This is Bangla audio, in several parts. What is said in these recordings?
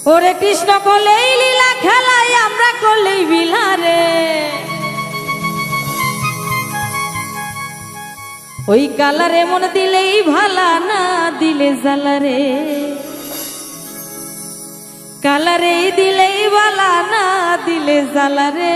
ওরে কৃষ্ণ কলেই লীলা খেলাই আমরা করলেই বিলারে ওই কালারে মন দিলেই ভালা না দিলে জ্বালারে কালারে দিলেই ভালা না দিলে জ্বালারে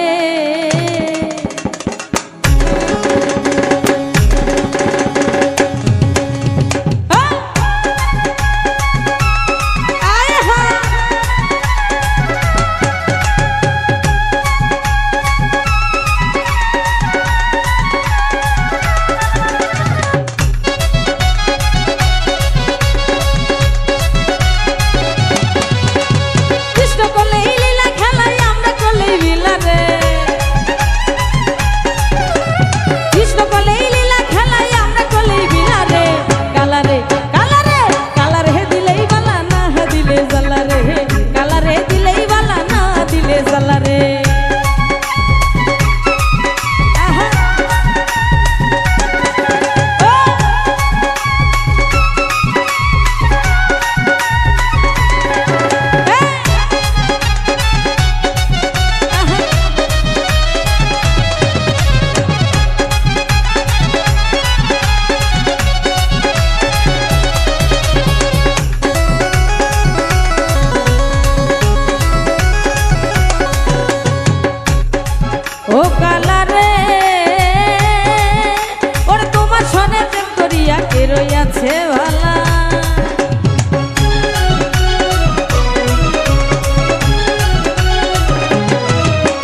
রইয়াছে ভালা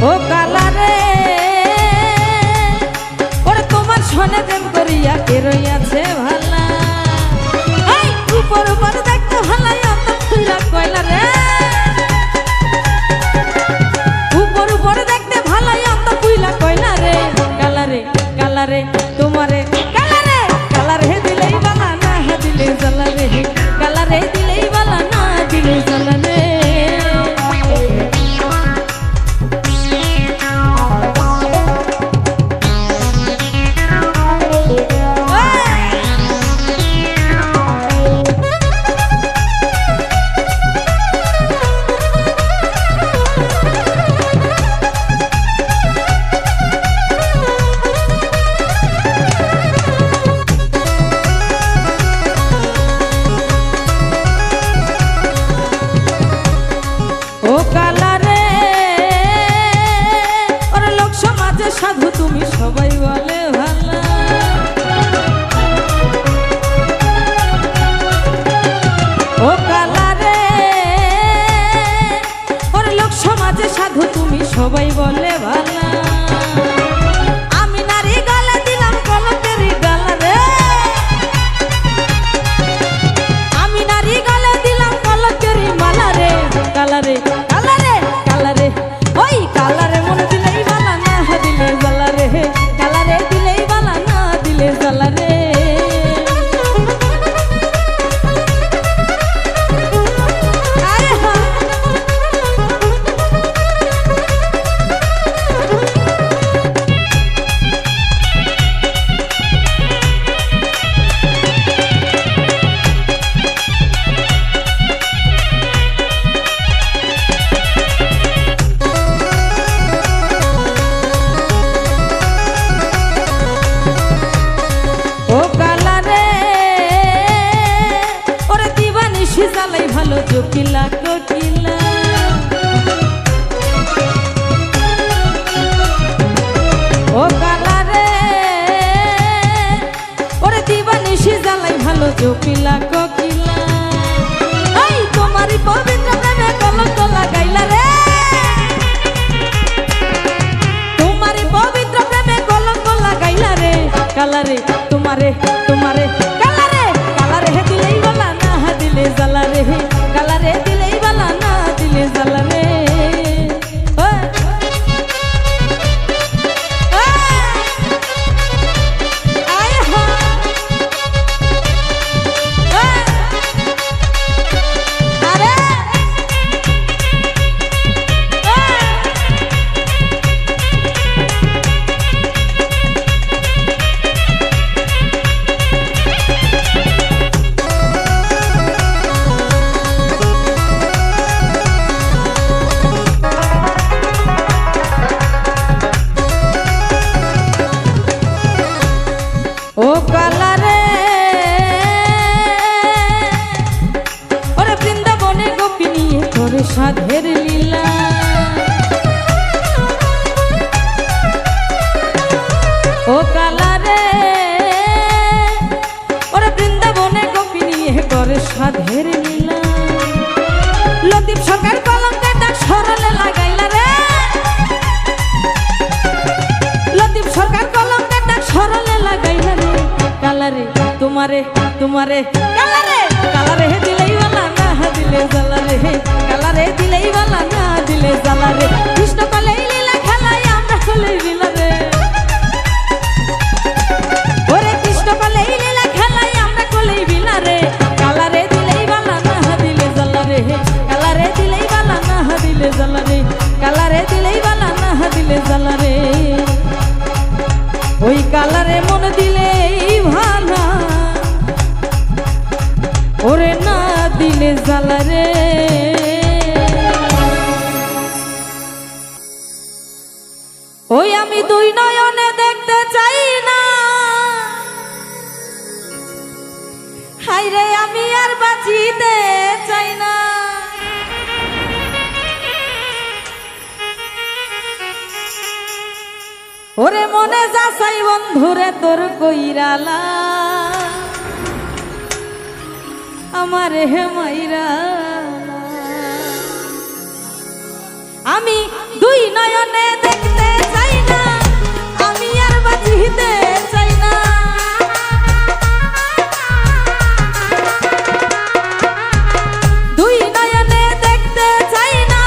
ও কালারে ওরে তোমার সনে প্রেম করিয়া কে রইয়াছে ভালা উপর উপর দেখতে ভালাই অত খুলা কয়লা রে উপর উপর দেখতে ভালাই অত খুলা কয়লা রে কালারে কালারে তোমারে কালারে কালারে দিলেই বালা না দিলে জ্বালারে কালারে দিলেই বালা না দিলে জ্বালারে সাধু তুমি সবাই বলে ভালা ও কালারে ওর লোক সমাজে সাধু তুমি সবাই বলে ভালা আমি নারী গালে দিলাম কলকেরই গালা রে আমি নারী গালে দিলাম কলকেরই মালা রে কালারে কালারে কালারে ওই কালারে মনে দিলেই ভালা না দিলে জ্বালারে কালারে দিলেই ভালা না দিলে জ্বালারে সাধের লীলা। ও কালারে ওরে বৃন্দাবনে গোপী নিয়ে করে সাধের লীলা। লতিফ সরকার কলঙ্কের ডাক সরলে লাগাইলা রে, লতিফ সরকার কলঙ্কের ডাক সরলে লাগাইলা রে। কালারে তোমারে তোমারে কালারে কালারে দিলেই বালা না দিলে জ্বালা রে, কালারে দিলেই বালা না দিলে জ্বালা রে। কৃষ্ণ কলেই লীলা খেলাই আমরা কলেই লীলা রে, ওরে কৃষ্ণ কলেই লীলা খেলাই আমরা কলেই লীলা রে। কালারে দিলেই বালা না দিলে জ্বালা রে, কালারে দিলেই বালা না দিলে জ্বালা রে, কালারে দিলেই বালা না দিলে জ্বালা রে। ওই কালারে মন দিলেই ভালা, ওরে না দিলে জ্বালা রে। ওই আমি দুই নয়নে দেখতে চাই না, হাইরে আমি আর বাঁচিতে চাই না। ওরে মনে যাচাই বন্ধুরে তোর কইরালা, আমার হে মাইরা। আমি দুই নয়নে দেখতে চাই না, আমি আর বাঁচিতে চাই না। দুই নয়নে দেখতে চাই না,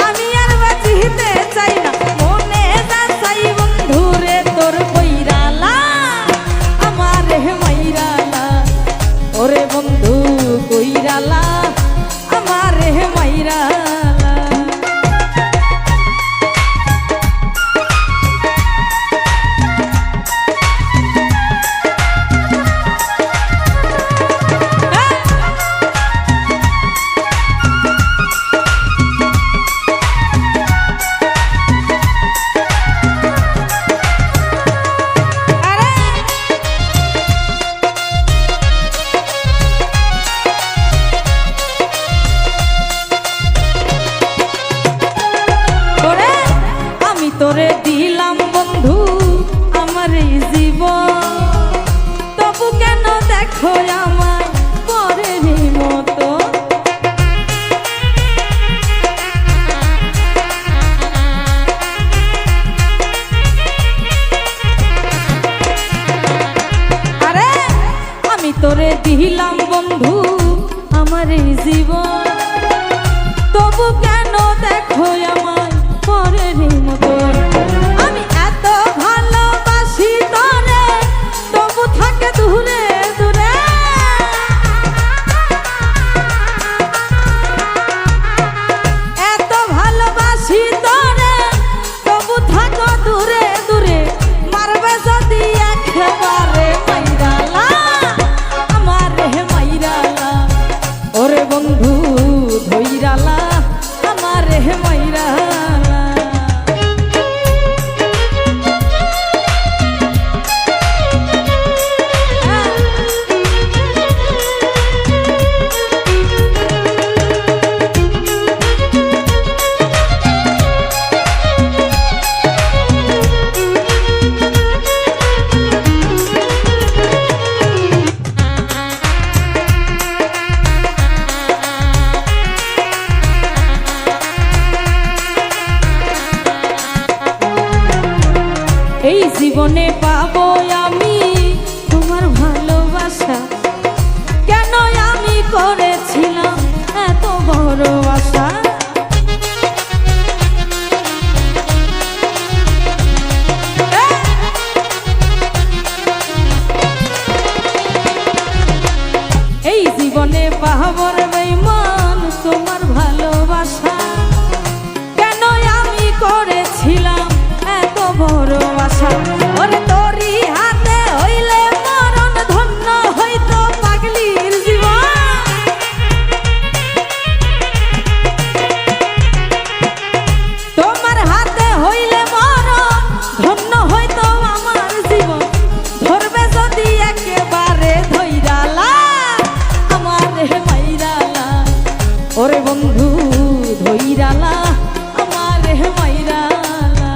আমি আর বাঁচিতে চাই না। মনে যাচাই বন্ধুরে তোর কইরালা, আমার হে মাইরালা। ওরে বন্ধু কইরালা, আমার হে মাইরালা। তোরে দিলাম বন্ধু আমার এই জীবন, তবু কেন দেখো আমায় পরের মতো। আরে আমি তোরে দিলাম বন্ধু আমার এই জীবন, তবু কেন দেখো আমায় পরের মতো। আমি এত ভালোবাসি তোরে, তবু থাকে দূরে দূরে। এত ভালোবাসি তোরে, তবু থাকো দূরে দূরে। মারবে যদি একেবারে মাইরালা, আমার হে মাইরালা। ওরে বন্ধু ধইরালা, আমার হে মাইরালা। এই জীবনে পাবো আমি তোমার ভালোবাসা, কেন আমি করেছিলাম এত বড় আশা। এই জীবনে পাবো রে বেঈমান তোমার ভালোবাসা, কেন আমি করেছিলাম এত বড় আশা। ওরে তোরি হাতে হইলে মরণ ধন্য হইতো পাগলির জীবন। তোমার হাতে হইলে মরণ ধন্য হইতো আমার জীবন। ধরবে যদি একেবারে ধইরালা, আমার হে মাইরালা। ওরে বন্ধু ধইরালা আমার মাইরালা।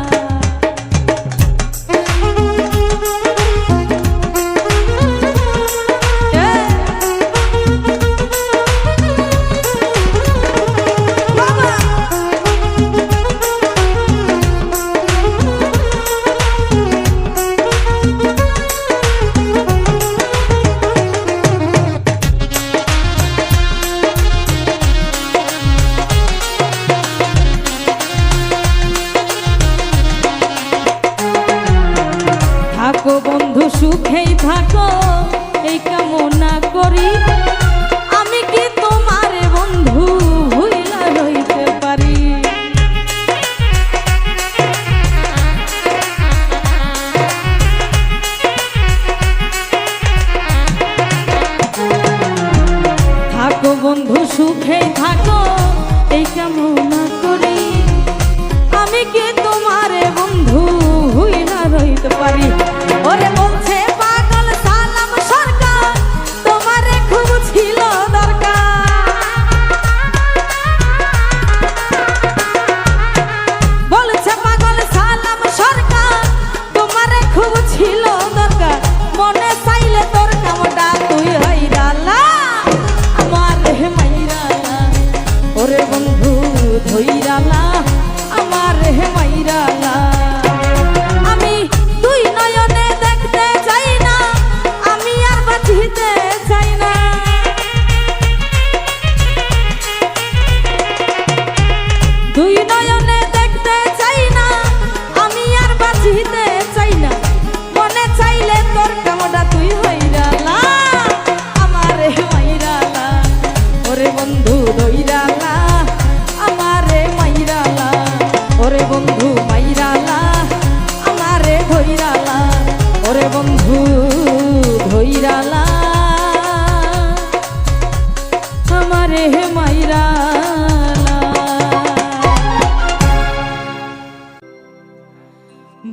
থাকো বন্ধু সুখেই থাকো এই কামনা করি, আমি কি তোমার বন্ধু ভুইলা রইতে পারি। থাকো বন্ধু সুখেই থাকো এই কামনা করি, আমি কি তোমার বন্ধু ভুইলা রইতে পারি। ওরে বলছে পাগল সালাম সরকার তোমারে খুব ছিল দরকার, বলছে পাগল সালাম সরকার তোমারে খুব ছিল দরকার, মনে চাইলে তোর কামটা তুই হইরালা আমার মাইরালা। ওরে বন্ধু ধইরালা আমার মাইরালা। আমি তুই নয়নে দেখতে চাই না, আমি আর বাঁচিতে চাই না, তুই নয়নে দেখতে চাই না, আমি আর বাঁচিতে চাই না, মনে চাইলে তোর কামটা তুই হইরালা আমার মাইরালা। ওরে বন্ধু ধইরালা আমারে মাইরালা, ওরে বন্ধু মাইরালা আমারে ধইরালা, ওরে বন্ধু ধইরালা আমারে মাইরালা।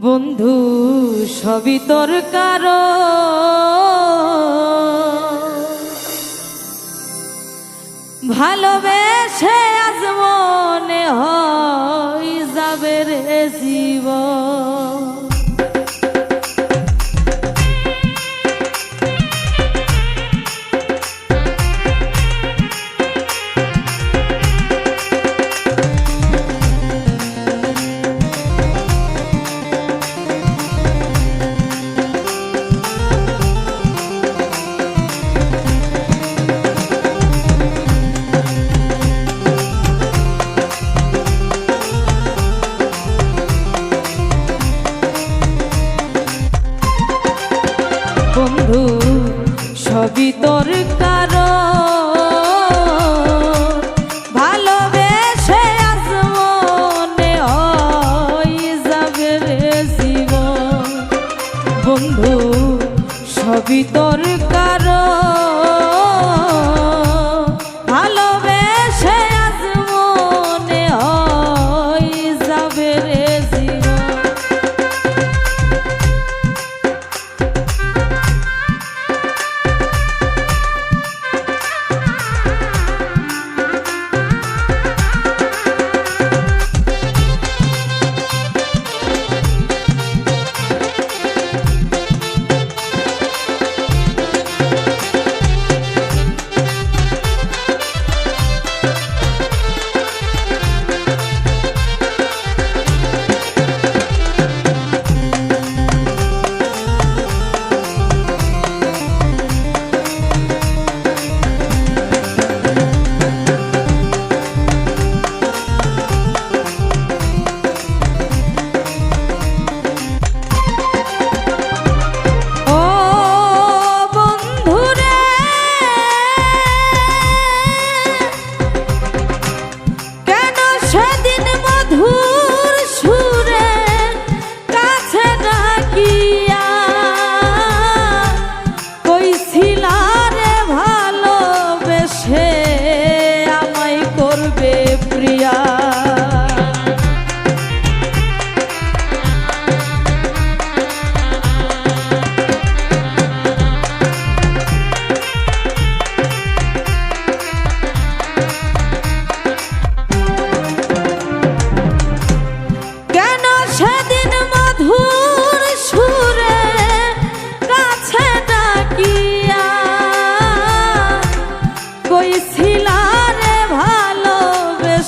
বন্ধু সবই তোর কারণ, ভালোবেসে আজ মনে হয় যাবে রে জীবন। বন্ধু সবই তোর কারণ, ভালোবেসে আজ মনে হয় যাবে রে জীবন। বন্ধু সবই তোর কারণ, ভালোবেসে আজ মনে হয় যাবে রে জীবন।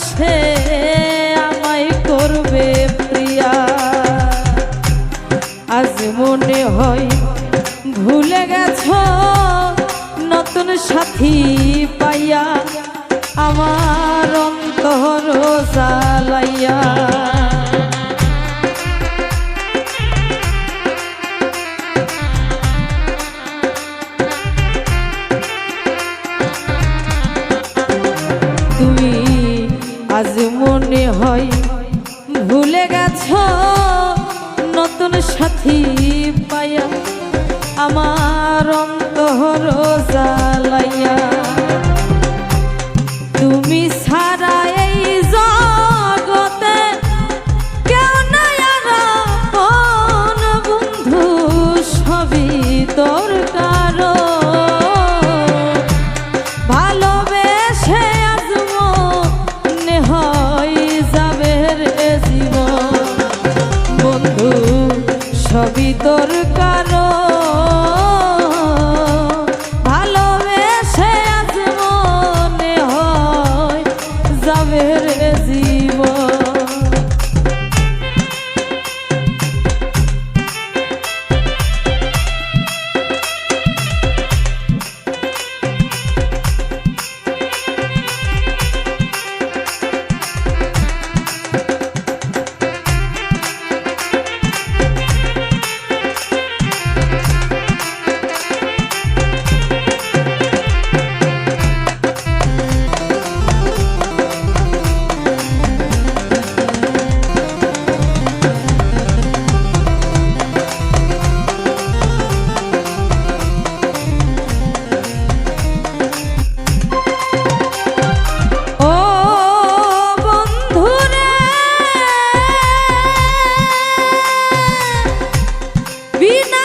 সে আমায় করবে প্রিয়া। আজ মনে হয় ভুলে গেছো নতুন সাথী পাইয়া আমার অন্তর জ্বালাইয়া। তুমি আজ মনে হয় ভুলে গেছো নতুন সাথী পাইয়া আমার অন্তর জ্বালাইয়া। তুমি ছাড়া এই জগতে কেউ নাই আর আপন বন্ধু, সবই তোর কারণ। ভালোবেসে আজ মনে হয় যাবে রে জীবন, বন্ধু সবই তোর কারণ। ভালোবেসে আজ মনে হয় যাবে রে জীবন। বিনা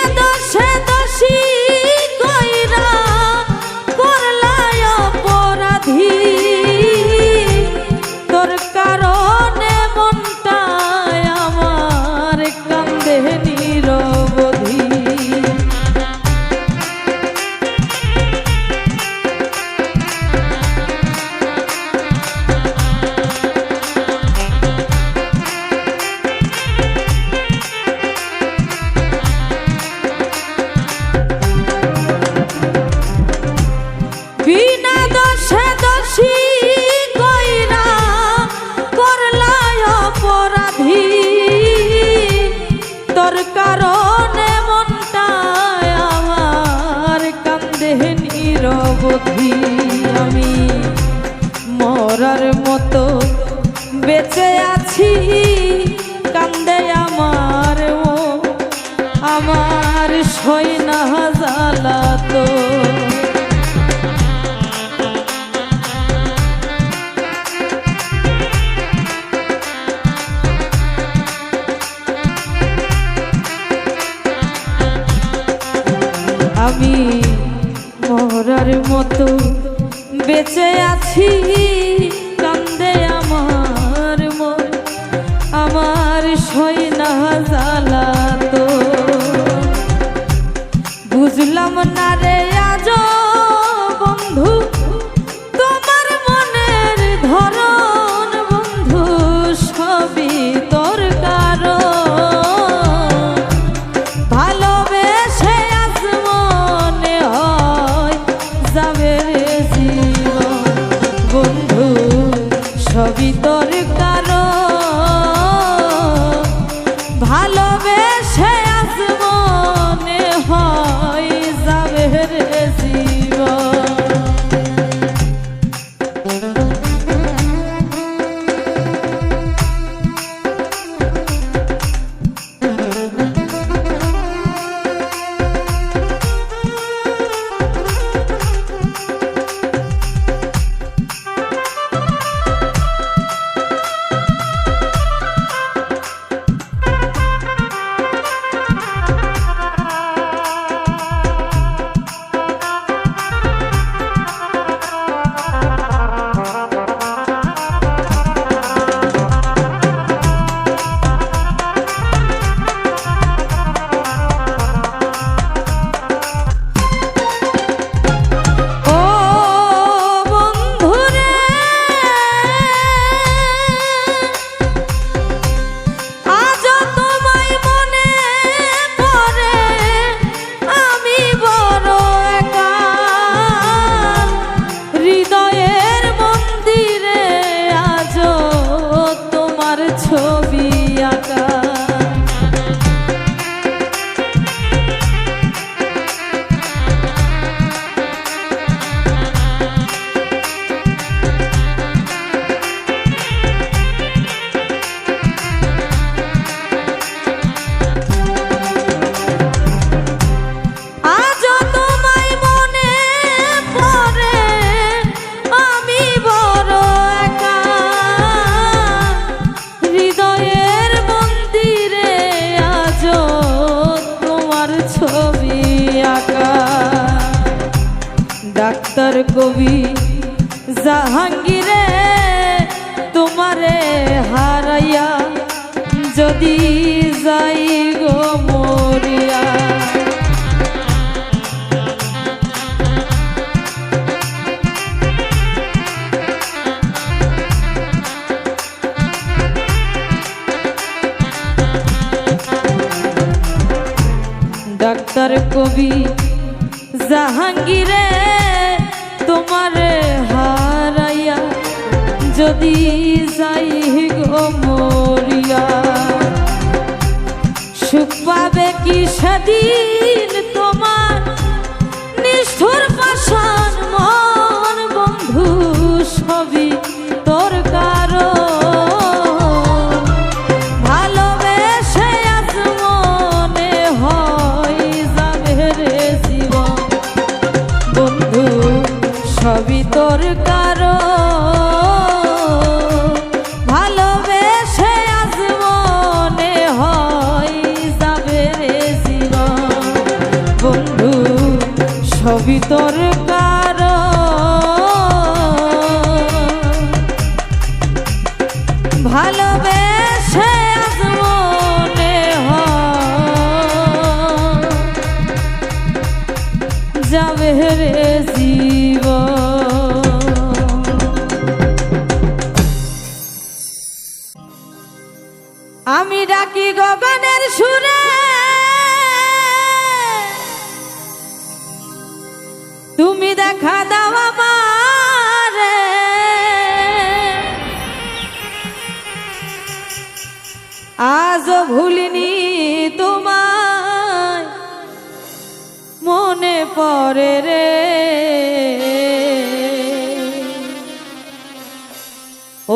দোষে দোষী কইরা করলাই অপরাধী, তোর কারণে মনটা আমার কান্দে নিরবধি। আমি মরার মতো বেঁচে আছি, কান্দে আমার আমার সই না জ্বালা তো। আমি মরার মতো বেঁচে আছি, কান্দে আমার মন আমার সই না জ্বালা তো। বুঝলাম না রে আজ বন্ধু তোমার মনের ধরন, বন্ধু সবই তোর কারণ। ভালোবেসে আজ মনে হয় যাবে রে জীবন, বন্ধু সবই তোর কারণ। ভালোবেসে আজ মনে হয় যাবে রে জীবন। কবি জাহাঙ্গীরে তোমারে হারাইয়া যদি যাই গো মরিয়া। ডাক্তার কবি জাহাঙ্গীরে তোমারে হারাইয়া যদি যাই গো মরিয়া। সুখ পাবে কি সেদিন তোমার নিষ্ঠুর পাষাণ মন বন্ধু সবই তোর কারণ। ভালোবেসে আজ মনে হয় যাবে রে জীবন বন্ধু সবই তোর কারণ। ভালোবেসে আজ মনে হয় যাবে রে জীবন বন্ধু সবই তোর কারণ। ভালোবেসে আজ মনে হয় যাবে রে জীবন। আমি ডাকি গগনের সুরে তুমি দেখা দাও আমারে। আজও ভুলিনি তোমায় মনে পড়ে রে।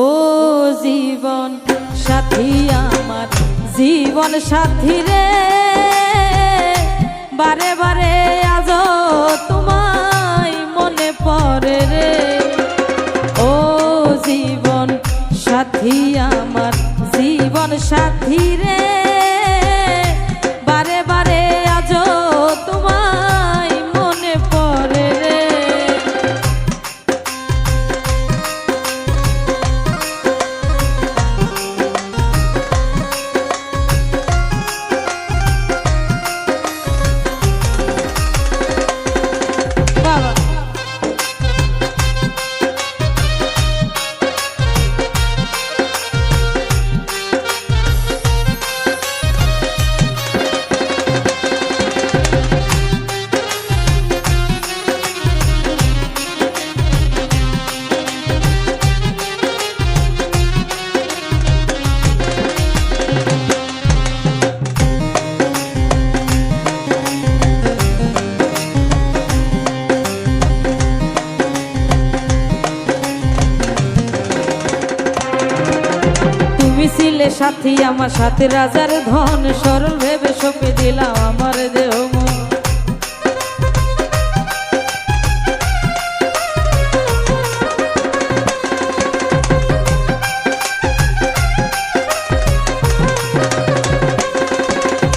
ও জীবন সাথী আমার জীবন সাথী রে বারে বারে আজও তোমায় মনে পড়ে রে। ও জীবন সাথী আমার জীবন সাথী রে বারে বারে আজও তোমায় মনে পড়ে রে। ছিলে সাথী আমার সাথে রাজার ধন সরল ভেবে সঁপে দিলাম আমার দেহ মন।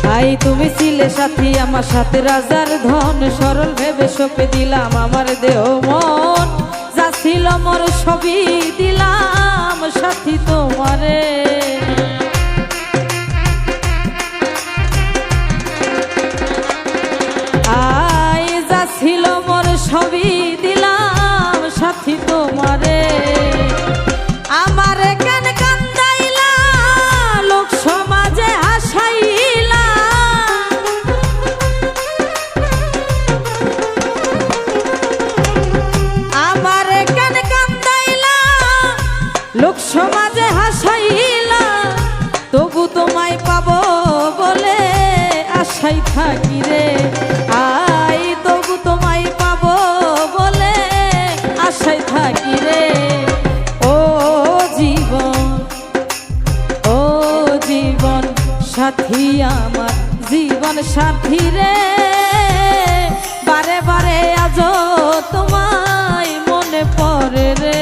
ভাই তুমি ছিলে সাথী আমার সাথে রাজার ধন সরল ভেবে সঁপে দিলাম আমার দেহ মন। যা ছিল মোর সবই দিলাম সাথী তোমারে। আই যা ছিল মোর সবই দিলাম সাথী তোমারে। আমারে কেন কান্দাইলা লোক সমাজে হাসাইলা। আমারে কেন কান্দাইলা লোক সমাজে হাসাইলা। তবু তোমায় পাবো বলে আশাই থাকি রে। আই তবু তোমায় পাবো বলে আশাই থাকি রে। ও জীবন ও জীবন সাথী আমার জীবন সাথী রে বারে বারে আজও তোমায় মনে পড়ে রে।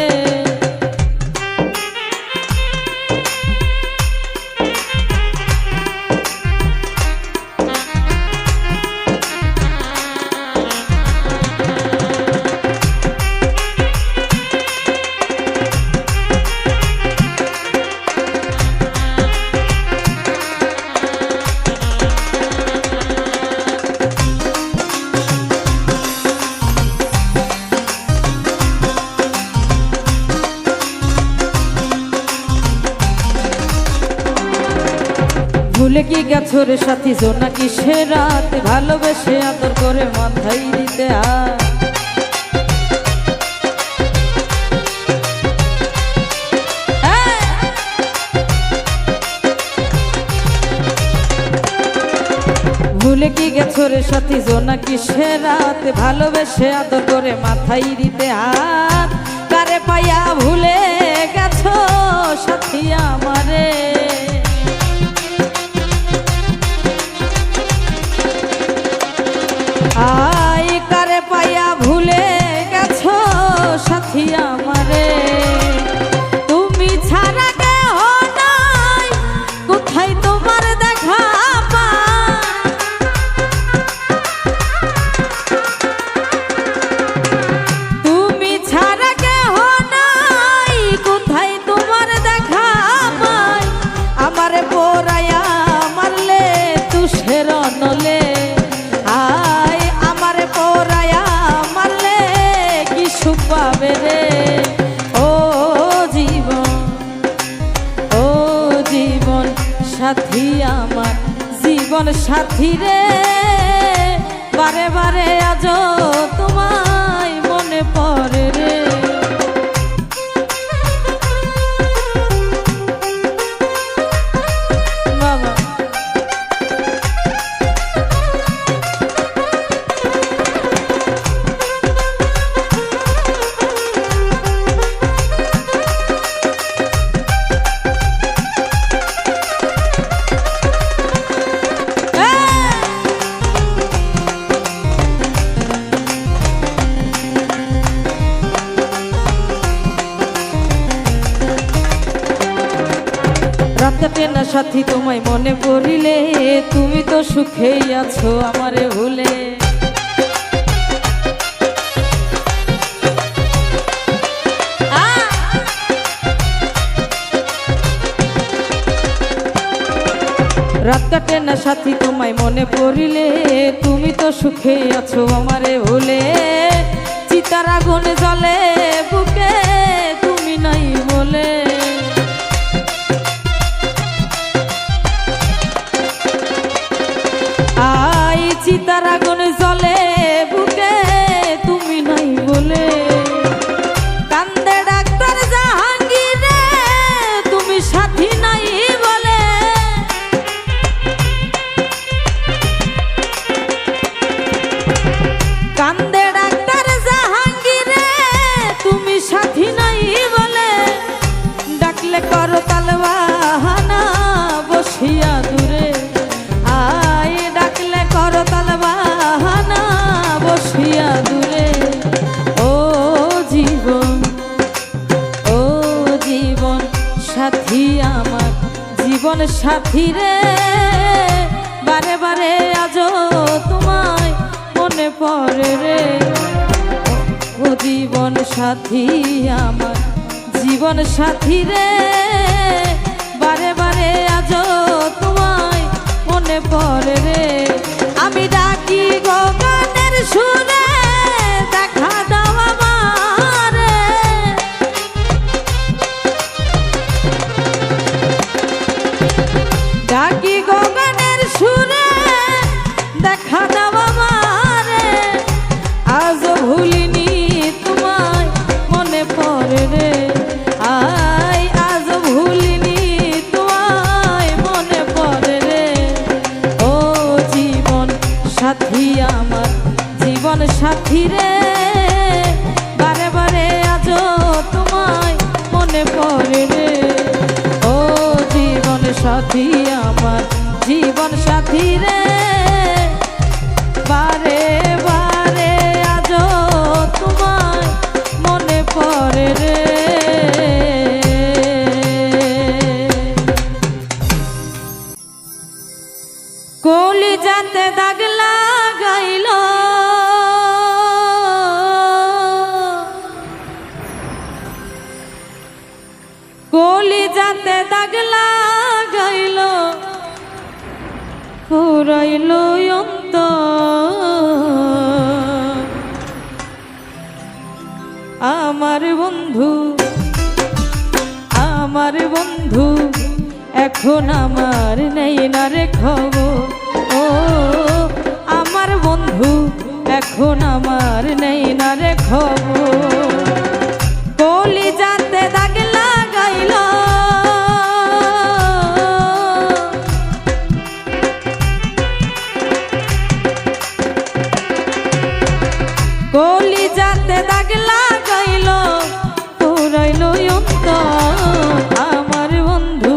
ভুলে কি গেছো রে সাথী জোনাকি সে রাত ভালোবেসে আদর করে মাথায় দিতে হাত ভুলে কি গেছো রে সাথী জোনাকি সে রাত ভালোবেসে আদর করে মাথায় দিতে হাত কারে পাইয়া ভুলে গেছো সাথী আমারে আই কারে পাইয়া ভুলে গেছো সাথী আমারে তুমি ছাড়া কেহ নাই কোথায় তোমার দেখা তুমি ছাড়া কেহ নাই কোথায় তোমার দেখা পাই আমারে পোড়াইয়া মারলে তুষের নলে পাবে রে ও জীবন সাথী আমার জীবন সাথী রে বারে বারে আজ তোমায় মনে পড়ে রে বাবা রাতে না সাথী তোমায় মনে পড়িলে তুমি তো সুখেই আছো আমারে ভুলে রাত কাটে না সাথী তোমায় মনে পড়িলে তুমি তো সুখেই আছো আমারে ভুলে চিতার আগুন জ্বলে বুকে তুমি নাই বলে আই চিতার আগুন জ্বলে বুকে তুমি নাই বলে কান্দে ডাক্তার জাহাঙ্গীর রে তুমি সাথী নাই বলে কান্দে ডাক্তার জাহাঙ্গীর রে তুমি সাথী নাই বলে ডাকলে করো তালবাহানা বসিয়া দূরে আই ডাকলে করো তালবাহানা বসিয়া দূরে ও জীবন সাথী আমার জীবন সাথী রে বারে বারে আজ তোমায় মনে পড়ে রে ও জীবন সাথী আমার জীবন সাথী রে বারে বারে আজ তোমায় মনে পড়ে রে আমি ডাকি গো গানের সুরে দেখা দাও আমারে ডাকি গো গানের সুরে দেখা দাও আমারে আজ ভুলিনি তোমায় মনে পড়ে রে আই আজ ভুলিনি তোমায় মনে পড়ে রে ও জীবন সাথী আমার জীবন সাথী রে বারে বারে আজ তোমায় মনে পড়ে রে ও জীবন সাথী আমার জীবন সাথী রে বারে বারে আজ তোমায় মনে পড়ে রে কলিজাতে দাগ লাগাইল কলিজাতে দাগ লাগাইল পুরাইল অন্তর আমার বন্ধু এখন আমার নেই না রে খবর। ও আমার বন্ধু এখন আমার নেই না রে খবর। কলিজাতে দাগ লাগাইল কলিজাতে দাগ লাগাইল পুরাইল অন্তর। আমার বন্ধু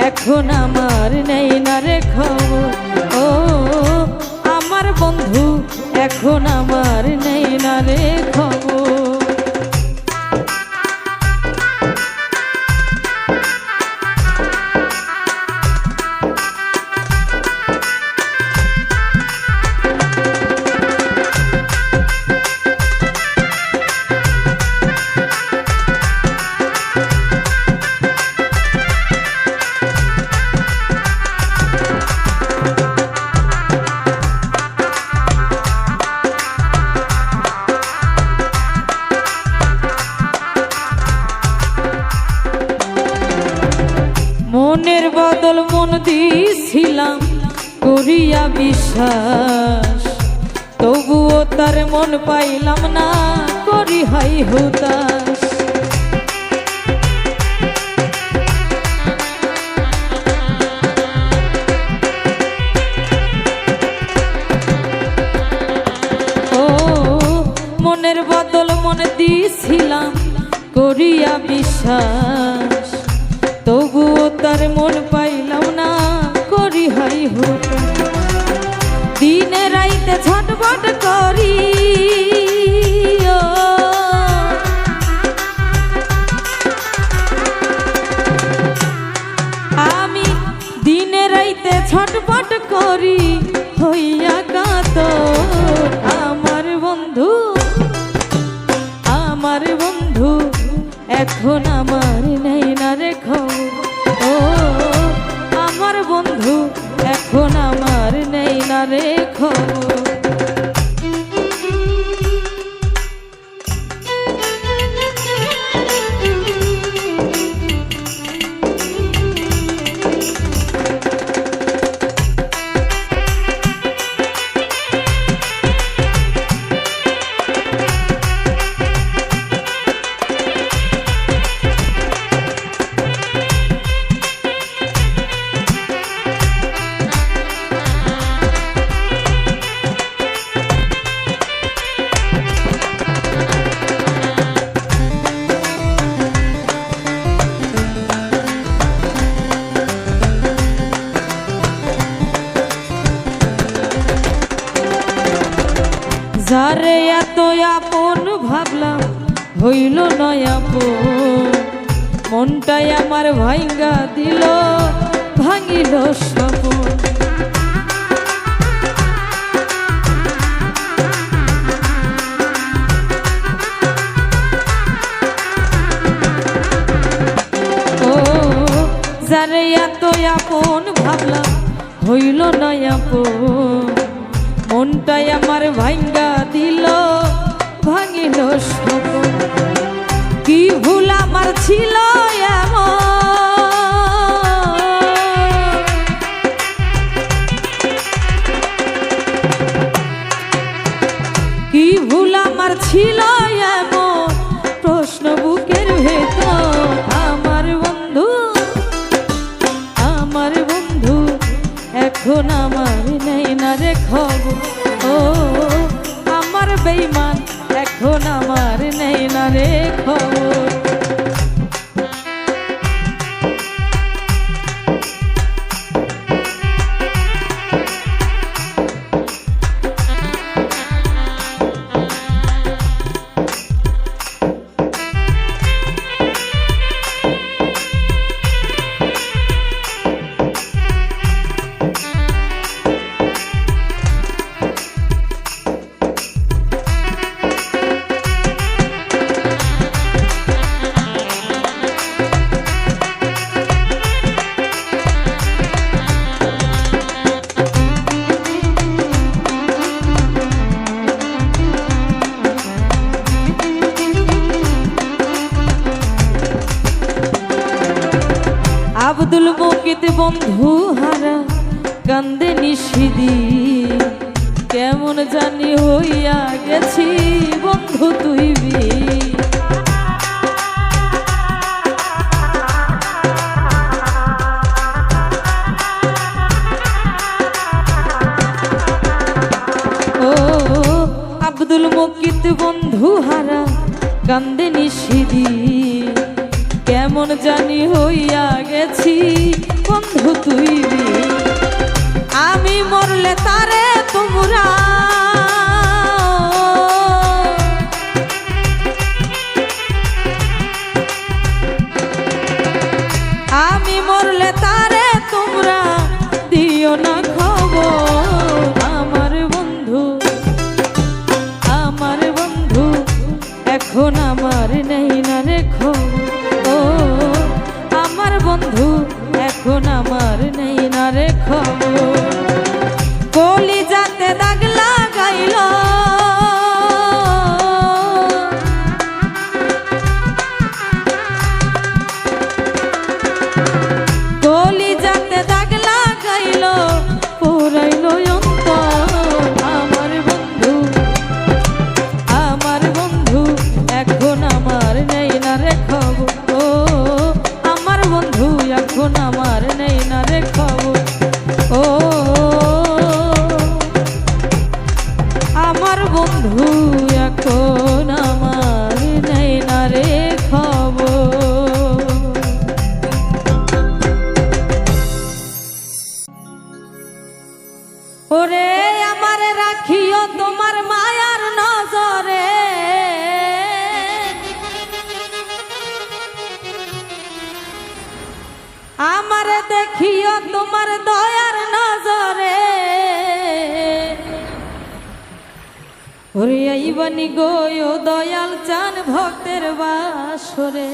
এখন আমার নেই না রে খবর। ও আমার বন্ধু এখন আমার নেই না রে খবর। মনের বদল মন দিছিলাম করিয়া বিশ্বাস, তবুও তার মন পাইলাম না করি হাই হুতাশ। ও মনের বদল মন দিছিলাম করিয়া বিশ্বাস, তবুও তার মন পাইলাম না করি হাই হুতাশ। দিনে রাইতে ছটফট করি আমি, দিনে রাইতে ছটফট করি হইয়া কাতর। আমার বন্ধু এখন আমার নেই না রে খবর। ও আমার বন্ধু এখন আমার নেই না রে খবর। যারে এত আপন ভাবলাম হইল নয় আপন, মনটাই আমার ভাঙ্গা দিল ভাঙিল স্বপন। ও যারে এত আপন ভাবলাম হইল নয় আপন, মনটাই আমার ভাঙ্গা দিল ভাঙিল স্বপন। কি ভুল আমার ছিল এমন, কি ভুল আমার ছিল এমন প্রশ্ন বুকের ভেতর। আমার বন্ধু এখন আমার নেই না রে খবর। ও আমার বেঈমান এখন আমার নেই না রে খবর। আব্দুল মুকিত বন্ধু হারা কান্দে নিশিদি কেমন জানি হইয়া গেছি বন্ধু তুই বি ও আব্দুল মুকিত বন্ধু হারা কান্দে নিশিদি কেমন জানি হইয়া গেছি বন্ধু তুই আমি মরলে তারে তোমরা আমি মরলে তারে তোমরা দিও না খবর আমার বন্ধু এখন আমার নেই না রে খবর আমার বন্ধু এখন আমার নেই না রে খবর কলি যাতে দাগ লাগাইল কলি যাতে দাগ লাগাইল পুরাইল অন্তর আমার বন্ধু এখন আমার নেই না রে খবর আমার বন্ধু এখন আমার নেই না রে খবর ও আমার বন্ধু এখন আমার নেই না রে খবর ওরে আমার রাখিও তোমার মায়ার নজরে আমার দেখিও তোমার দয়ার নজরে ওরে আইবানি গো দয়াল চান ভক্তের বাসরে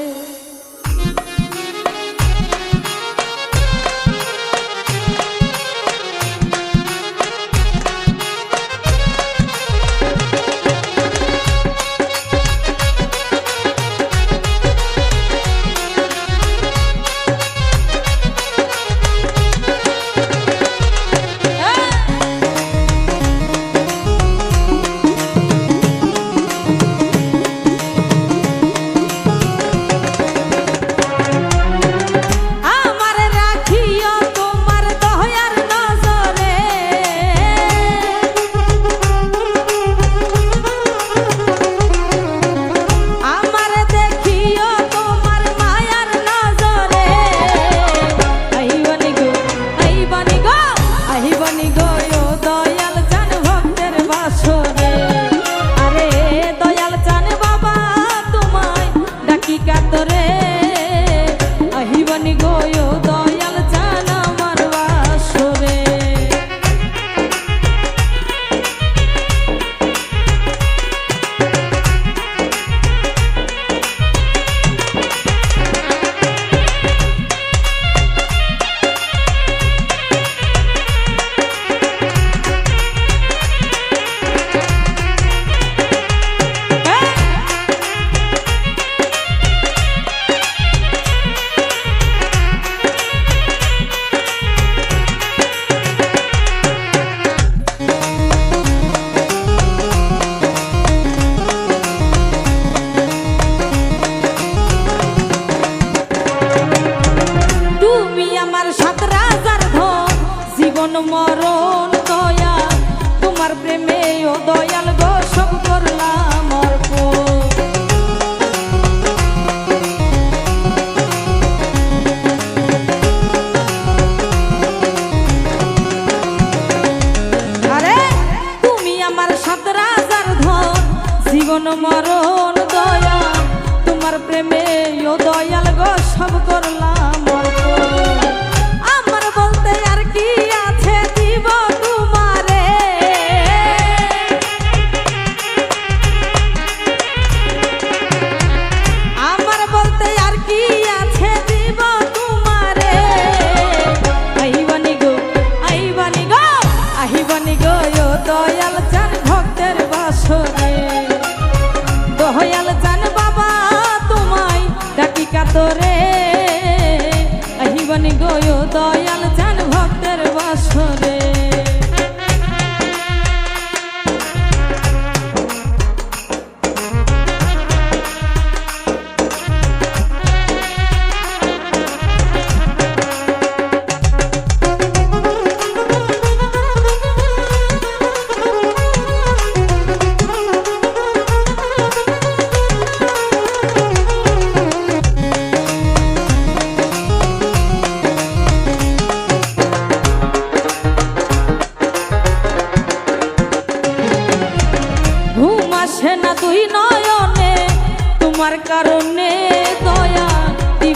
মরণ দয়া তোমার প্রেমে ও দয়াল গো সব করলাম অর্পণ আরে তুমি আমার সাত রাজার ধন জীবন মরণ দয়া তোমার প্রেমে ও দয়াল গো সব করলাম অর্পণ আমার বলতে আর কি আছে দিব তোমারে আমার বলতে আর কি আছে দিব তোমারে আইবানি গো আহিবানি গো ও দয়াল চান ভক্তের বাসরে দয়াল চান বাবা তোমায় ডাকি কাতরে আহিবানি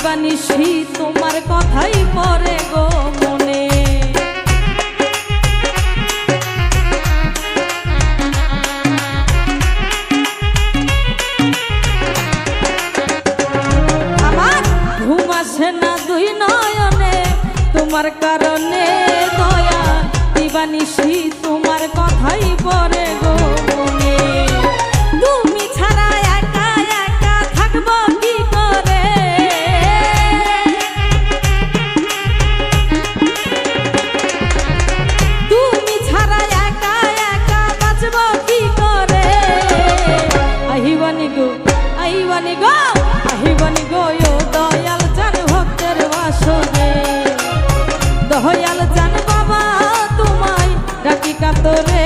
দিবানিশি তোমার কথাই পড়ে গো মনে। আমার ঘুম আসে না দুই নয়নে তোমার কারণে দয়া দিবানিশি তোমার কথাই পড়ে গো মনে। তুমি ছাড়া একা একা থাকবো কি করে, তুমি ছাড়া একা একা বাঁচবো কি করে। আহিবানি গো আহিবানি গো আহিবানি গো ও দয়াল চান ভক্তের বাসরে। দয়াল চান বাবা তোমায় ডাকি কাতরে,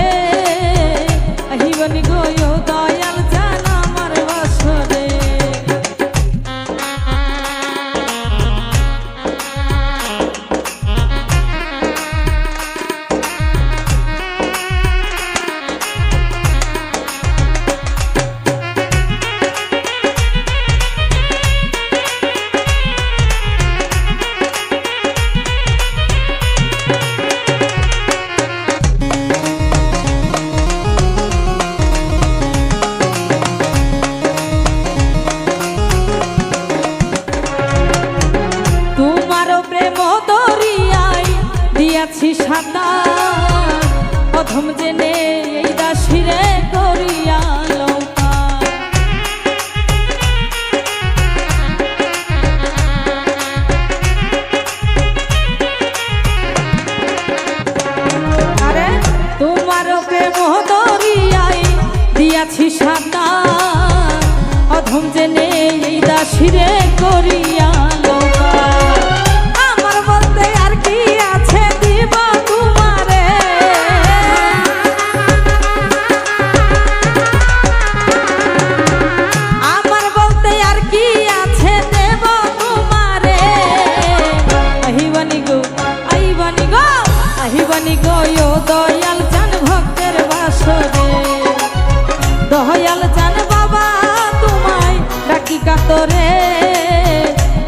আহিবানি গো ও দয়াল চান আমার বাসরে। দিয়াছি সাঁতার প্রথম জেনে এই দাসিরে করিয়া লৌকা। আরে তোমার প্রেম দরিয়ায় দিয়াছি সাঁতার অধম জেনে এই দাসিরে করিয়া লৌকা। আমার বলতে আর কি আছে দিব তোমারে, আমার বলতে আর কি আছে দেব তোমারে। আহিবানি গো আহিবানি গো আহিবানি গো ও দয়াল চান ভক্তের বাসরে। দয়াল চান বাবা তোমায় ডাকি কাতরে,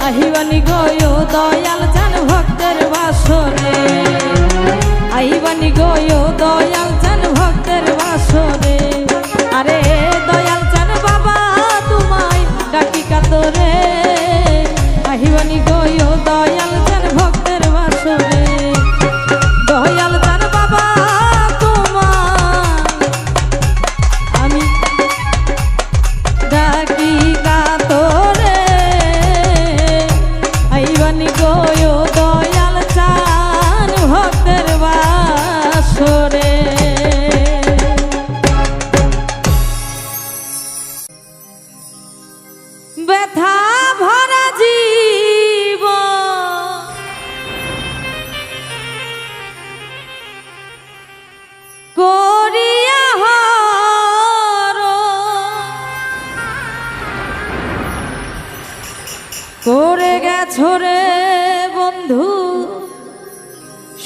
আহিবানি গো ও দয়াল চান ভক্তের বাসরে। আহিবানি গো ও দয়াল চান ভক্তের বাসরে। আরে দয়াল চান বাবা তোমায় ডাকি কাতরে, আহিবানি গো ও দয়াল চান ভক্তের বাসরে। দয়াল চান বাবা তোমায় আমি ডাকি কাতরে, আহিবানি গো ও দয়াল চান ভক্তের বাসরে। ব্যথা ভরা জীবন করিয়া করে গেছো রে বন্ধু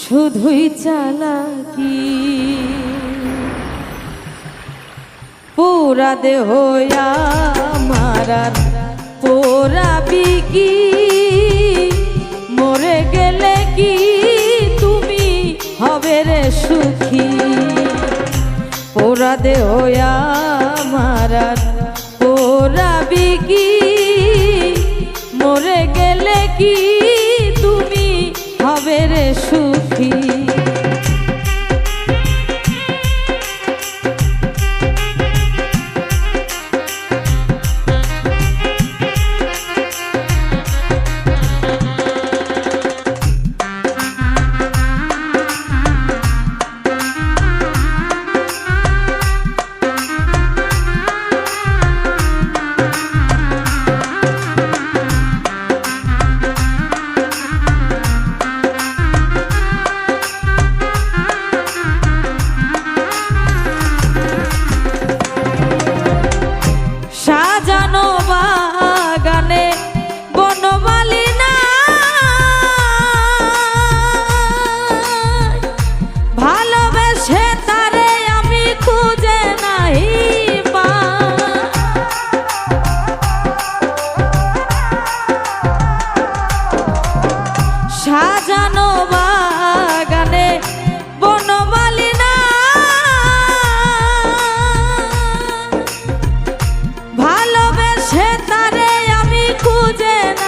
শুধুই চালাকি। পুরা দেহ আমার পোড়া বিকি, মরে গেলে কি তুমি হবে রে সুখী। পোড়া দেহ আমার পোড়া বিকি, মরে গেলে কি তুমি হবে রে সুখী।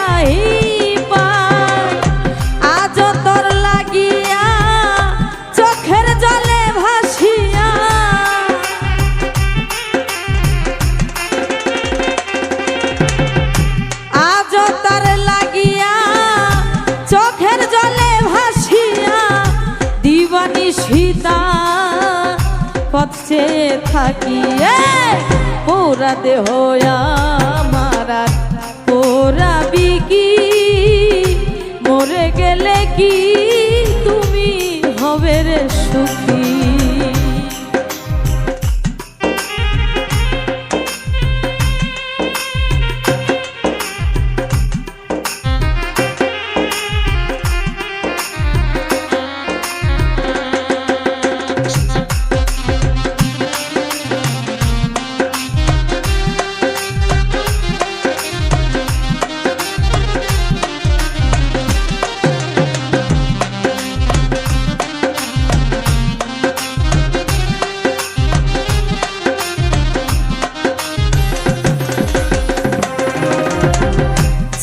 নাহি পাই আজ তোর লাগিয়া চোখের জলে ভাসিয়া আজ তোর লাগিয়া চোখের জলে ভাসিয়া দিবানি সীতা পথে থাকি পোড়া দেহ আমার পোড়াবি কি মরে গেলে কি তুমি হবে রে সুখী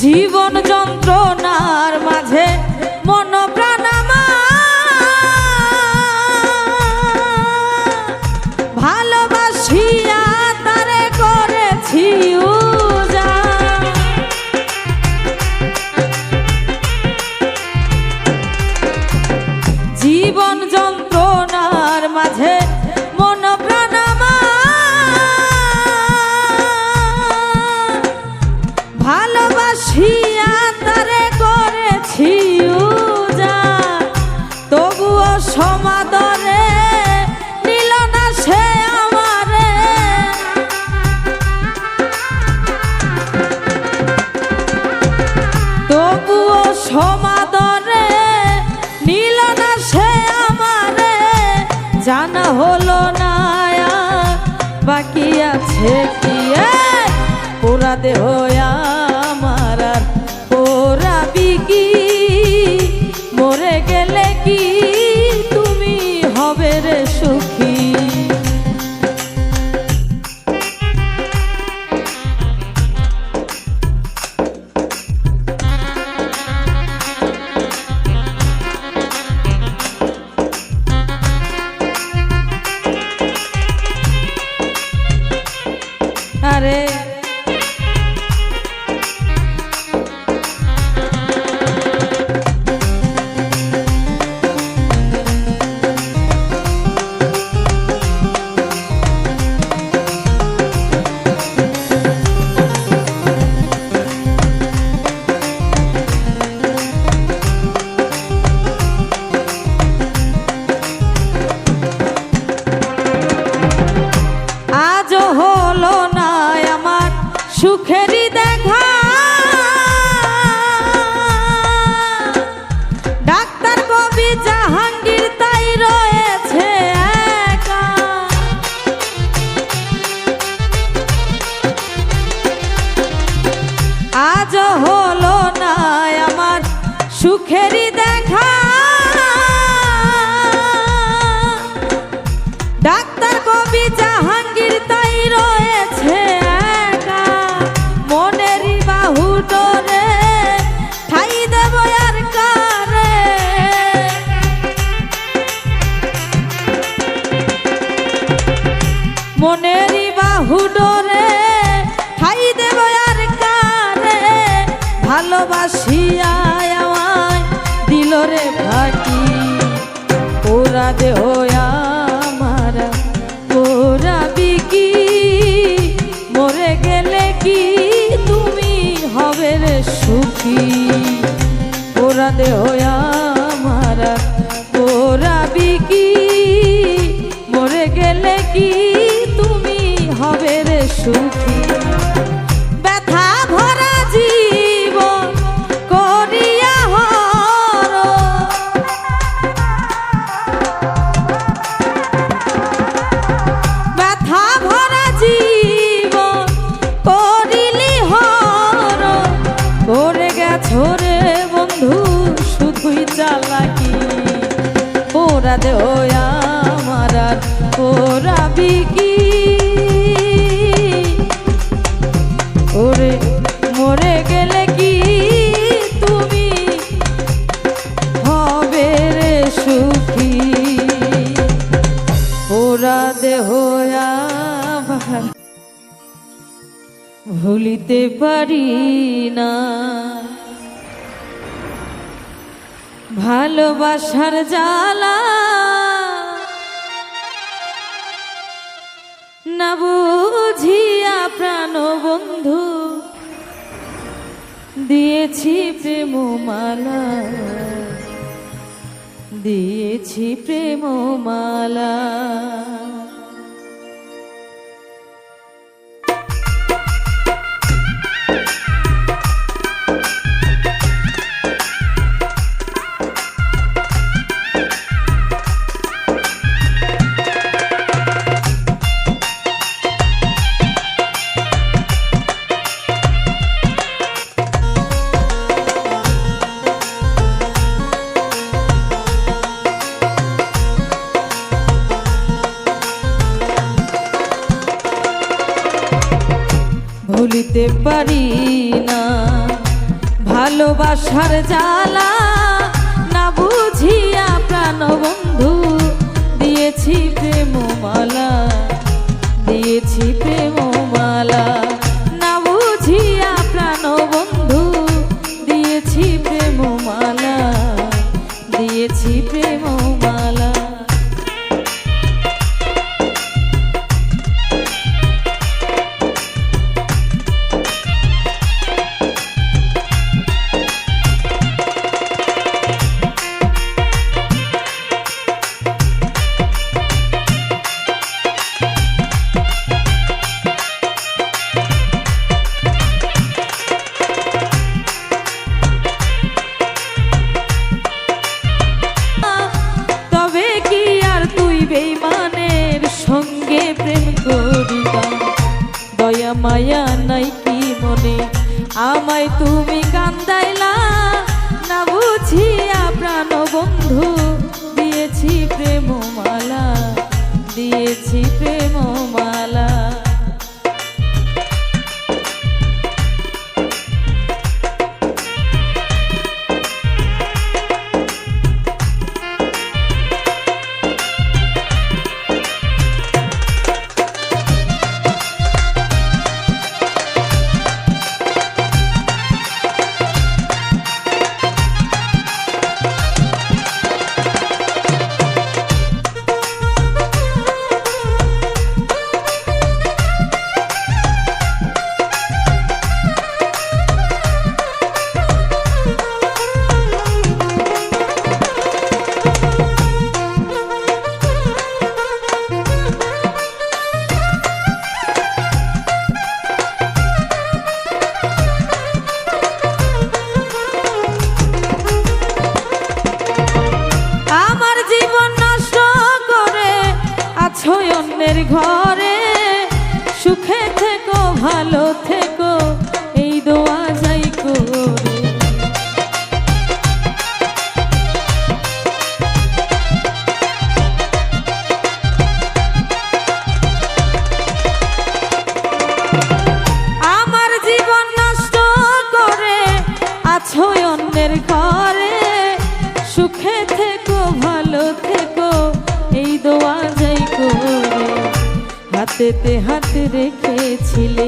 জীবন যন্ত্রণার মাঝে মন প্রাণ ভালোবাসিয়া তারে করেছি উজাড় জীবন যন্ত্রণার মাঝে মন প্রাণ ভালোবাসিয়া তারে করেছি উজাড় তবুও সমাদরে নিল না সে আমারে তবুও সমাদরে নিল না সে আমারে জানা হলো না বাকি আছে কি পোড়া দেহ আমার আর পোড়াবি কি মরে গেলে কি তুমি হবে রে সুখী আরে হলো না আমার সুখেরই দেখা ডাক্তার কবি জাহাঙ্গীর তাই রয়েছে একা আজ হলো না আমার সুখেরই দেখা ডাক্তার কবি জাহাঙ্গীর তাই রয়েছে একা মনেরই বাহু ডোরে ঠাই দেব আর কারে মনেরই বাহু ডোরে ঠাই দেব আর কারে ভালোবাসিয়া আমায় দিল রে ফাঁকি পোড়া দেহ আমার পোড়াবি কি মরে গেলে কি তুমি হবে রে সুখী পোড়া দেহ আমার পোড়াবি কি মরে গেলে কি তুমি হবে রে সুখী ব্যথা ভরা জীবন করিয়া ব্যথা ভরা জীবন করিলি হর করে গেছো রে বন্ধু শুধুই চালাকি পোড়া দেহ আমার আর পোড়াবি কি ওরে মরে গেলে কি ভুলিতে পারি না ভালোবাসার জ্বালা না বুঝিয়া প্রাণ বন্ধু দিয়েছি প্রেম মালা দিয়েছি প্রেম মালা ভুলিতে পারি না ভালোবাসার জ্বালা না বুঝিয়া প্রাণ বন্ধু দিয়েছি প্রেম মালা দিয়েছি প্রেম মালা না বুঝিয়া প্রাণ বন্ধু দিয়েছি প্রেম মালা দিয়েছি প্রেম মালা বেঈমানের সঙ্গে প্রেম করিবা দয়া মায়া নাই কি মনে আমায় তুমি কান্দাইলা না বুঝিয়া প্রাণ বন্ধু দিয়েছি প্রেম মালা দিয়েছি প্রেম মালা অন্যের ঘরে সুখে থেকো ভালো থেকো এই দোয়া যাই করে আমার জীবন নষ্ট করে আছো অন্যের ঘরে সুখে থেকো ভালো থেকো এই দোয়া যাই করে হাতেতে হাতে রেখেছিলে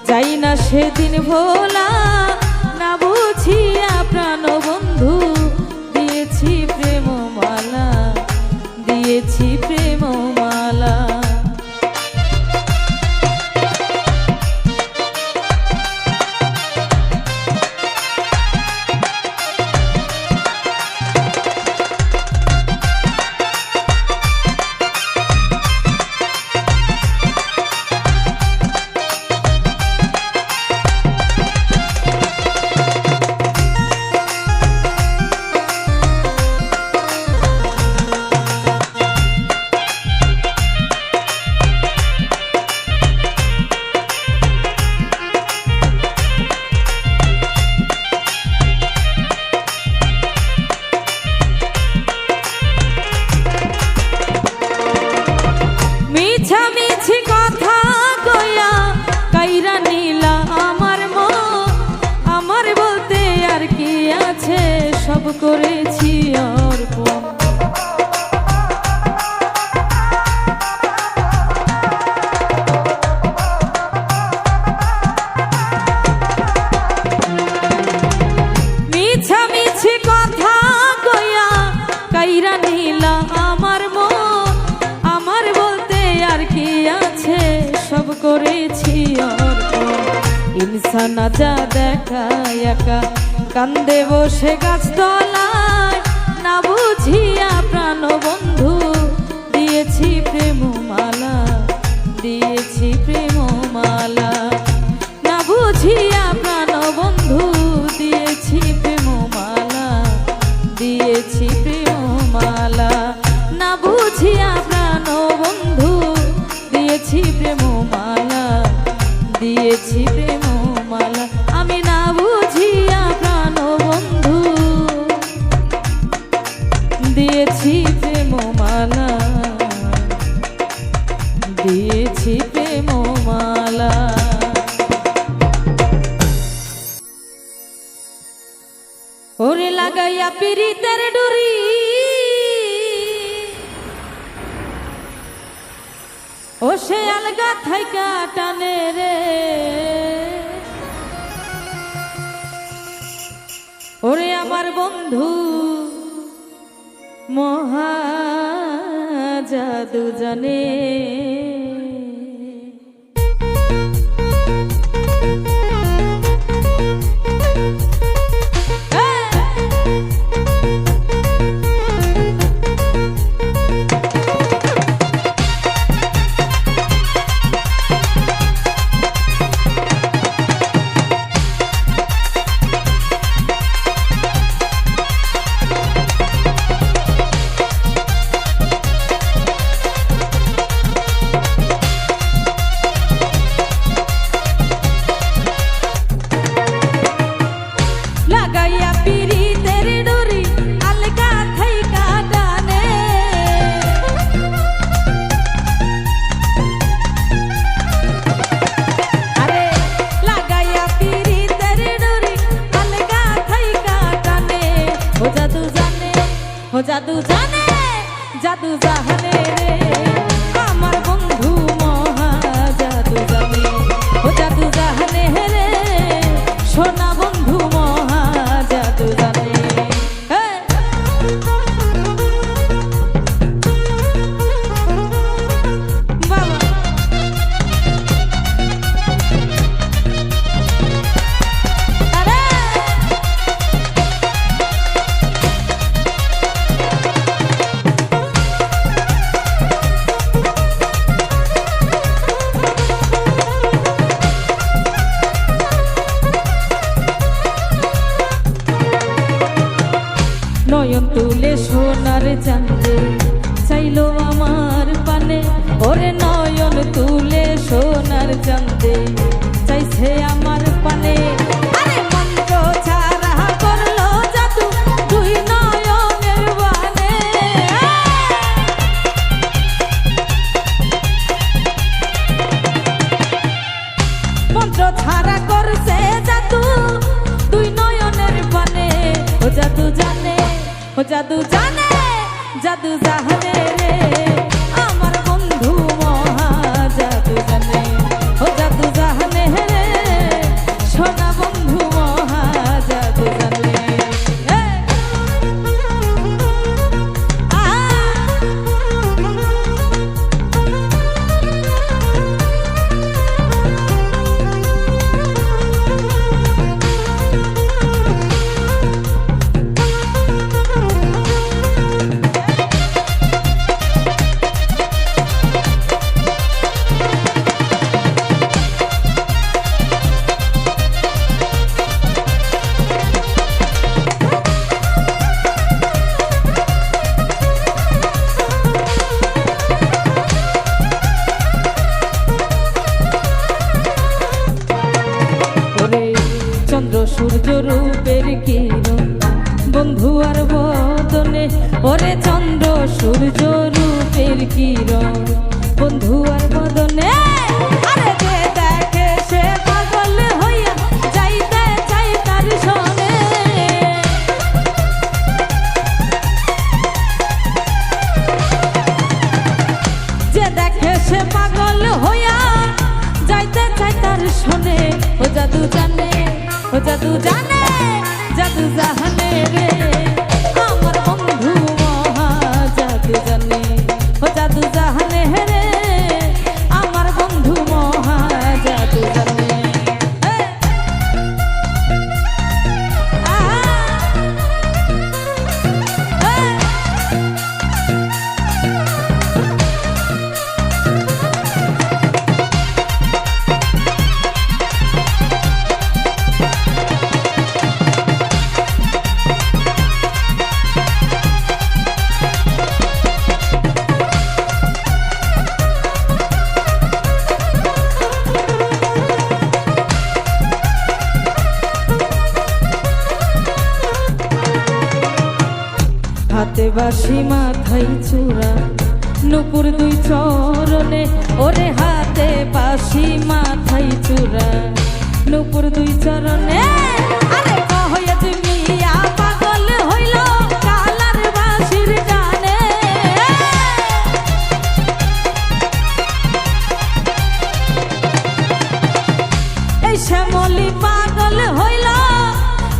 যাই না সেদিন ভোলা না বুঝিয়া প্রাণ বন্ধু দিয়েছি প্রেম মালা দিয়েছি প্রেম মালা সব করেছি অর্পণ ইনসান যা দেখা একা কান্দে বসে গাছতলায় না বুঝিয়া প্রাণ বন্ধু দিয়েছি প্রেম মালা দিয়েছি প্রেম মালা না বুঝিয়া প্রাণ বন্ধু দিয়েছি প্রেম মালা দিয়েছি প্রেম মালা না বুঝিয়া প্রাণ বন্ধু দিয়েছি প্রেম মালা দিয়েছি প্রেম মালা আমি না বুঝিয়া প্রাণ বন্ধু দিয়েছি প্রেম মালা দিয়েছি প্রেম মালা ওরে লাগাইয়া পিরিতের ডুরি ও সে আলগা থাইকা টানে রে ওরে আমার বন্ধু মহা জাদু জানে লাগাইয়া পিরিতের ডুরি আলগা থাইকা টানে আরে লাগাইয়া পিরিতের ডুরি আলগা থাইকা টানে ও জাদু জানে ও জাদু জানে জাদু জাহানে রে আমার বন্ধু মহা জাদু জানে ও জাদু জাহানে রে সোনা বন্ধু মহা জাদু জানে বাবা আরে নয়ন তুলে সোনার চাঁদে চাইলো আমার পানে ওরে নয়ন তুলে সোনার চাঁদে চাইছে আমার পানে আরে মন্ত্র ছাড়া করলো জাদু দুই নয়নের বানে মন্ত্র ছাড়া করছে জাদু দুই নয়নের বানে ও জাদু জানে ও জাদু জানে জাদু জাহানে রে আমার বন্ধু মহা জাদু জানে ও জাদু জাহানে রে সোনা বন্ধু মহা জাদু জানে চন্দ্র সূর্য রূপের কিরণ বন্ধু আর বদনে ওরে চন্দ্র সূর্য রূপের কিরণ বন্ধু আর বদনে আরে যে দেখে সে পাগল হইয়া যাইতে চাই তার সনে যে দেখে সে পাগল হইয়া যাইতে চাই তার সনে ও জাদু জানে ও জাদু জানে জাদু জাহানে রে আমার বন্ধু মহা জাদু জানে ও জাদু জাহানে রে আমার বন্ধু মহা জাদু জানে হাতে বাঁশি মাথায় চূড়া নুপুর দুই চরণে ওরে হাতে বাঁশি মাথায় চূড়া নুপুর দুই চরণে আরে কহয়া তুমি পাগল হইল কালার বাঁশির গানে এই শ্যামলি পাগল হইল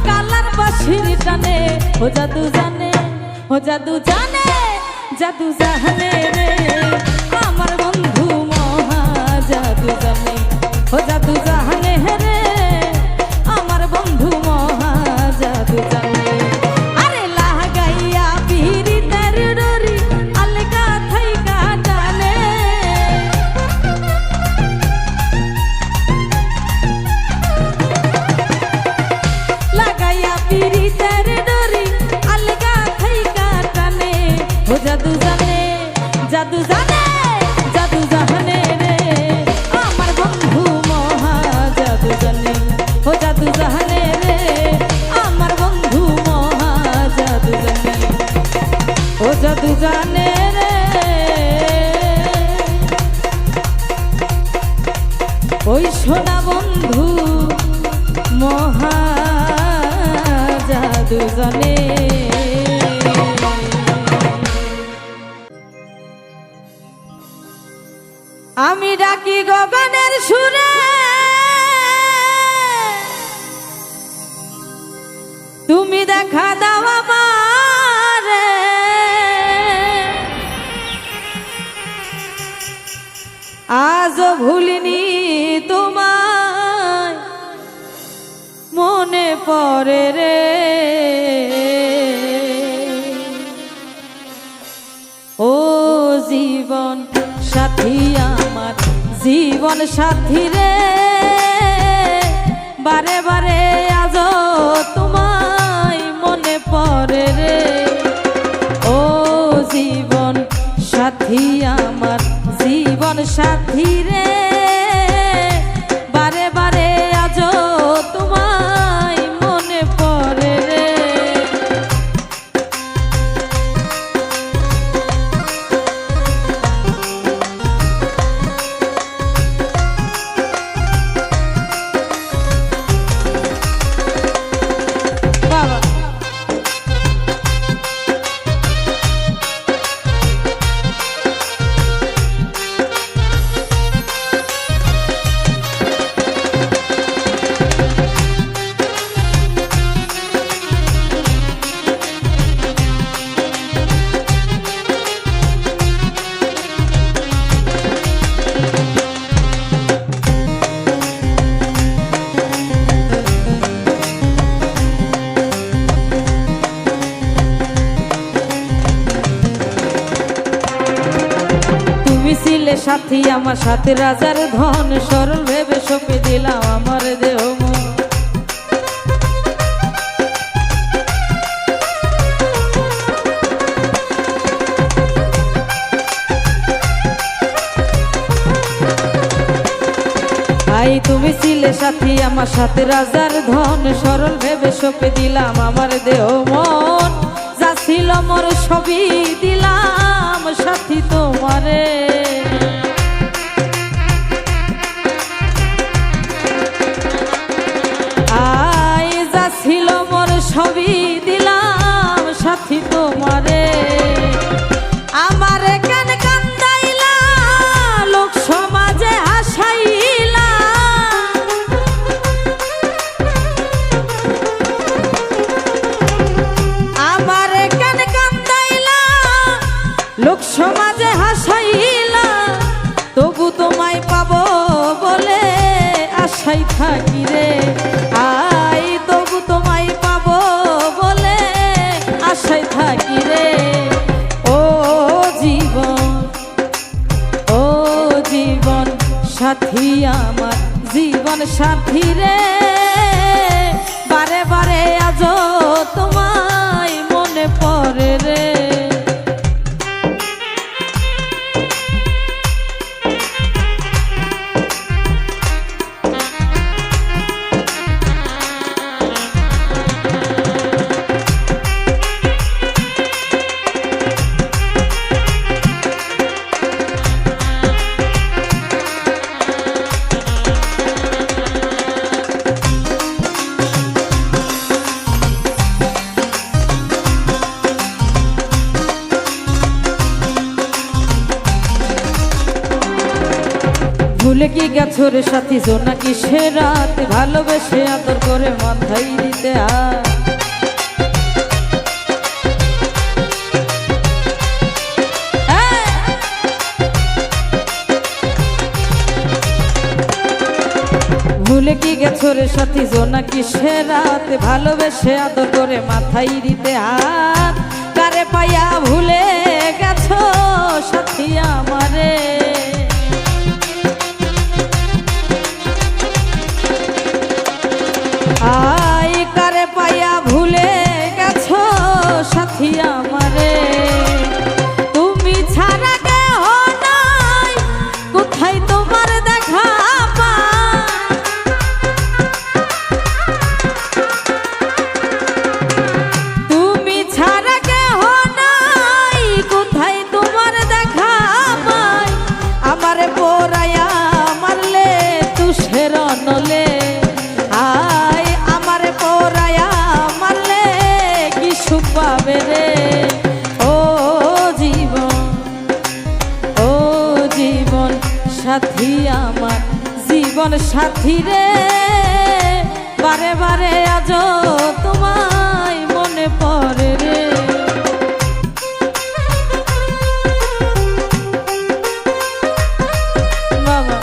কালার বাঁশির টানে ও জাদু জানে ও জাদু জানে জাদু জানে রে আমার বন্ধু মহা জাদু জানে ও জাদু জানে রে আমার বন্ধু মহা জাদু জানে আরে লাগাইয়া পিরিতের ডরি আলগা থাইকা টানে লাগাইয়া পিরিতের ডরি আলগা থাইকা টানে ও জাদু জানে জাদু জানে জাদু জানে রে আমার বন্ধু মহা জাদু জানে ও জাদু জানে রে আমার বন্ধু মহা জাদু জানে ও জাদু জানে রে ওই সোনা বন্ধু মহা জাদু জানে আমি ডাকি গগনের সুরে তুমি দেখা দাও আমারে আজও ভুলিনি তোমায় মনে পড়ে রে ও জীবন সাথী আমার জীবন সাথী রে বারে বারে আজ তোমায় মনে পড়ে রে ও জীবন সাথী আমার জীবন সাথী রে বারে বারে আজ তোমায় মনে পড়ে রে সাথী আমার সাথে রাজার ধন সরল ভেবে সপে দিলাম আমার দেহ মন আই তুমি ছিলে সাথী আমার সাথে রাজার ধন সরল ভেবে সপে দিলাম আমার দেহ মন যা ছিল মোর সবই দিলাম সাথী তোমারে ছিল মোর সবই দিলাম সাথী তোমারে আমারে কেন কান্দাইলা লোক সমাজে হাসাইলা আমারে কেন কান্দাইলা লোক সমাজে হাসাইলা তবু তোমায় পাবো বলে আশাই থাকি রে আই তবু তোমায় পাবো বলে আশাই থাকি রে ও জীবন সাথী আমার জীবন সাথী রে বারে বারে আজ তোমায় মনে পড়ে রে ভুলে কি গেছো রে সাথী জোনাকি সে রাত ভালোবেসে আদর করে মাথায় দিতে হাত ভুলে কি গেছো রে সাথী জোনাকি সে রাত ভালোবেসে আদর করে মাথায় দিতে হাত কারে পাইয়া ভুলে গেছো সাথী আমারে আই কারে পাইয়া ভুলে গেছো সাথী আমারে তুমি ছাড়া কেহ নাই কোথায় তোমার দেখা তুমি ছাড়া কেহ নাই কোথায় তোমার দেখা পাই আমারে পোড়াইয়া মারলে তুষের নলে পাবে রে ও জীবন সাথী আমার জীবন সাথী রে বারে বারে আজ তোমায় মনে পড়ে রে বাবা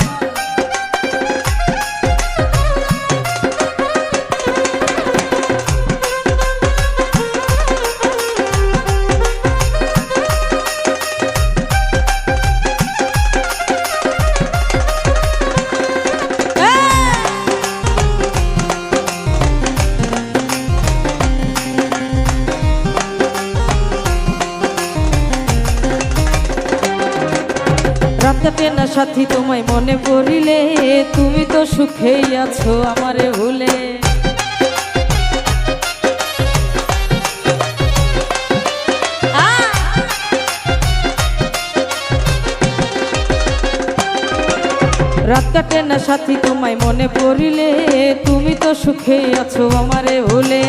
রাত কাটে না সাথী তোমায় মনে পড়িলে তুমি তো সুখেই আছো আমারে ভুলে রাত কাটে না সাথী তোমায় মনে পড়িলে তুমি তো সুখেই আছো আমারে ভুলে